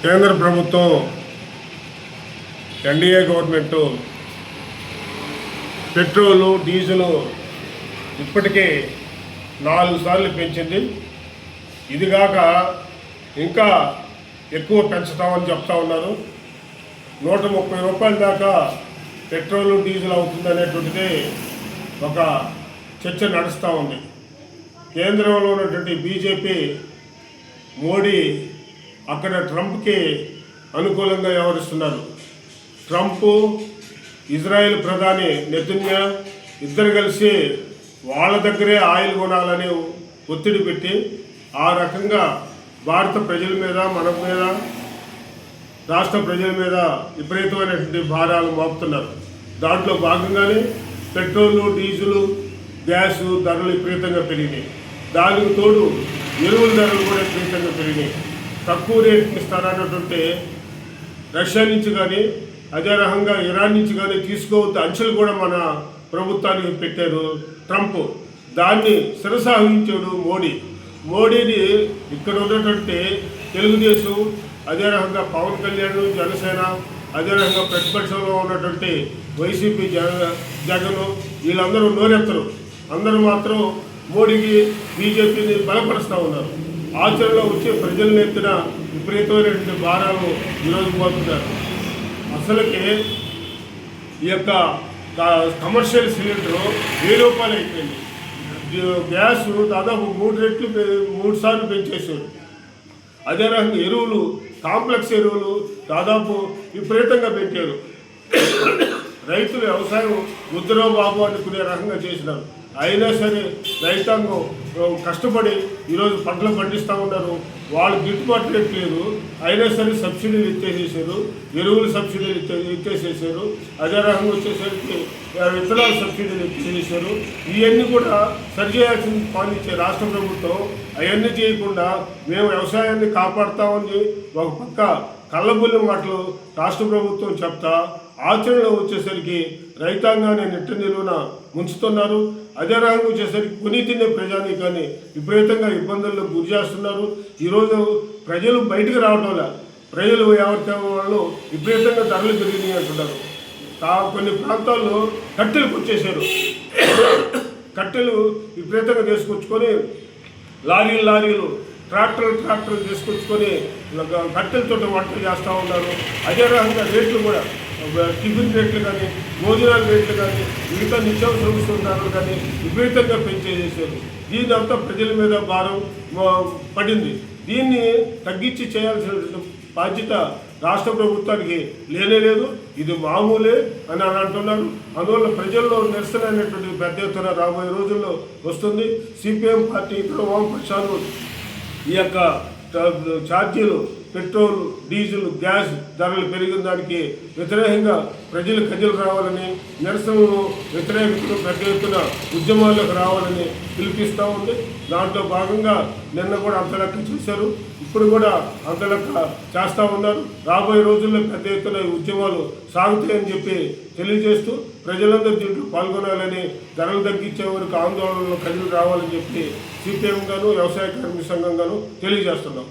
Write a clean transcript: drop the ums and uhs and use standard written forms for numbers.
కేంద్ర ప్రభుత్వం NDA government petrol diesel ఇప్పటికే 4 సార్లు పెంచింది. ఇదిగాక ఇంకా ఎక్కువ పెంచుతామని చెప్తా ఉన్నారు. 130 రూపాయల దాకా పెట్రోలు డీజిల్ అవుతుంది అనేటువంటిది ఒక చర్చ నడుస్తూ ఉంది. కేంద్రంలో ఉన్నటువంటి బీజేపీ మోడీ అక్కడ ట్రంప్కి అనుకూలంగా వ్యవహరిస్తున్నారు. ట్రంప్ ఇజ్రాయెల్ ప్రధాని నెతన్యా ఇద్దరు కలిసి వాళ్ళ దగ్గరే ఆయిల్ కొనాలని ఒత్తిడి పెట్టి ఆ రకంగా భారత ప్రజల మీద, మన మీద, రాష్ట్ర ప్రజల మీద విపరీతమైనటువంటి భారాలు మోపుతున్నారు. దాంట్లో భాగంగానే పెట్రోలు, డీజిల్, గ్యాసు ధరలు విపరీతంగా పెరిగినాయి. దానికి తోడు ఎరువుల ధరలు కూడా విపరీతంగా పెరిగినాయి. తక్కువ రేటుకి ఇస్తారన్నటువంటి రష్యా నుంచి కానీ, అదే రకంగా ఇరాన్ నుంచి కానీ తీసుకోవద్దు అంచెలు కూడా మన ప్రభుత్వానికి పెట్టారు ట్రంప్. దాన్ని శిరసాహించాడు మోడీని ఇక్కడ ఉన్నటువంటి తెలుగుదేశం, అదే రకంగా పవన్ కళ్యాణ్, జనసేన, అదే రకంగా ప్రతిపక్షంలో ఉన్నటువంటి వైసీపీ, జగన్ వీళ్ళందరూ నోరెత్తరు. అందరూ మాత్రం మోడీకి, బీజేపీని బలపరుస్తూ ఉన్నారు. ఆచరణలో వచ్చే ప్రజలను ఎత్తిన విపరీతమైనటువంటి భారాలు ఈరోజు పోతున్నారు. అసలుకి ఈ యొక్క కమర్షియల్ సిలిండరు 1000 రూపాయలు అయిపోయింది. గ్యాస్ దాదాపు 3 సార్లు పెంచేశారు. అదే రకంగా ఎరువులు, కాంప్లెక్స్ ఎరువులు దాదాపు విపరీతంగా పెంచారు. రైతులు వ్యవసాయం ముద్రో బాబు అనుకునే రకంగా చేసినారు. అయినా సరే రైతాంగం కష్టపడి ఈరోజు పంటలు పండిస్తూ ఉన్నారు. వాళ్ళు గిట్టుబాటు రేట్ లేదు. అయినా సరే సబ్సిడీలు ఇచ్చేసేసారు, ఎరువులు సబ్సిడీలు ఇచ్చేసేసారు, అదే రకంగా వచ్చేసరికి విత్తనాల సబ్సిడీలు ఇచ్చేసేసారు. ఇవన్నీ కూడా సరిచేయాల్సింది పాలించే రాష్ట్ర ప్రభుత్వం అవన్నీ చేయకుండా మేము వ్యవసాయాన్ని కాపాడుతామని ఒక పక్క కళ్ళబుల్లి మాటలు రాష్ట్ర ప్రభుత్వం చెప్తా ఆచరణలో వచ్చేసరికి రైతాంగాన్ని నిట్ట నిలువున ముంచుతున్నారు. అదే రకంగా వచ్చేసరికి కొని తినే ప్రజానీకాన్ని విపరీతంగా ఇబ్బందుల్లో గురి చేస్తున్నారు. ఈరోజు ప్రజలు బయటకు రావడం వల్ల ప్రజలు ఎవరి వాళ్ళు విపరీతంగా ధరలు పెరిగినాయి అంటున్నారు. కొన్ని ప్రాంతాల్లో కట్టెలకు వచ్చేసారు. కట్టెలు విపరీతంగా తీసుకొచ్చుకొని లారీలు ట్రాక్టర్లు తీసుకొచ్చుకొని కట్టెలతో వంటలు చేస్తూ ఉన్నారు. అదే రకంగా రేట్లు కూడా టిఫిన్ రేట్లు కానీ, భోజనాల రేట్లు కానీ, మిగతా నిత్యావసర వస్తువులు కానీ విపరీతంగా పెంచేసేసారు. దీని అంతా ప్రజల మీద భారం పడింది. దీన్ని తగ్గించి చేయాల్సిన బాధ్యత రాష్ట్ర ప్రభుత్వానికి లేదు. ఇది మామూలే అని అంటున్నారు. అందువల్ల ప్రజల్లో నిరసన అనేటువంటి పెద్ద ఎత్తున రాబోయే రోజుల్లో వస్తుంది. సిపిఎం పార్టీ ఇతర వామపక్షాలు ఈ యొక్క ఛార్జీలు, పెట్రోల్, డీజిల్, గ్యాస్ ధరలు పెరిగిన దానికి వ్యతిరేకంగా ప్రజలు కదిలి రావాలని, నిరసనలు వ్యతిరేకతను పెద్ద ఎత్తున ఉద్యమాల్లోకి రావాలని పిలిపిస్తూ ఉంది. దాంట్లో భాగంగా నిన్న కూడా అంతలెక్క చేశారు, ఇప్పుడు కూడా అంతలెక్క చేస్తూ ఉన్నారు. రాబోయే రోజుల్లో పెద్ద ఎత్తున ఉద్యమాలు సాగుతాయని చెప్పి తెలియజేస్తూ ప్రజలందరూ దీంట్లో పాల్గొనాలని, ధరలు తగ్గించే వరకు ఆందోళనలో కదిలి రావాలని చెప్పి సిపిఎం గాను, వ్యవసాయ కార్మిక సంఘం గాను తెలియజేస్తున్నాం.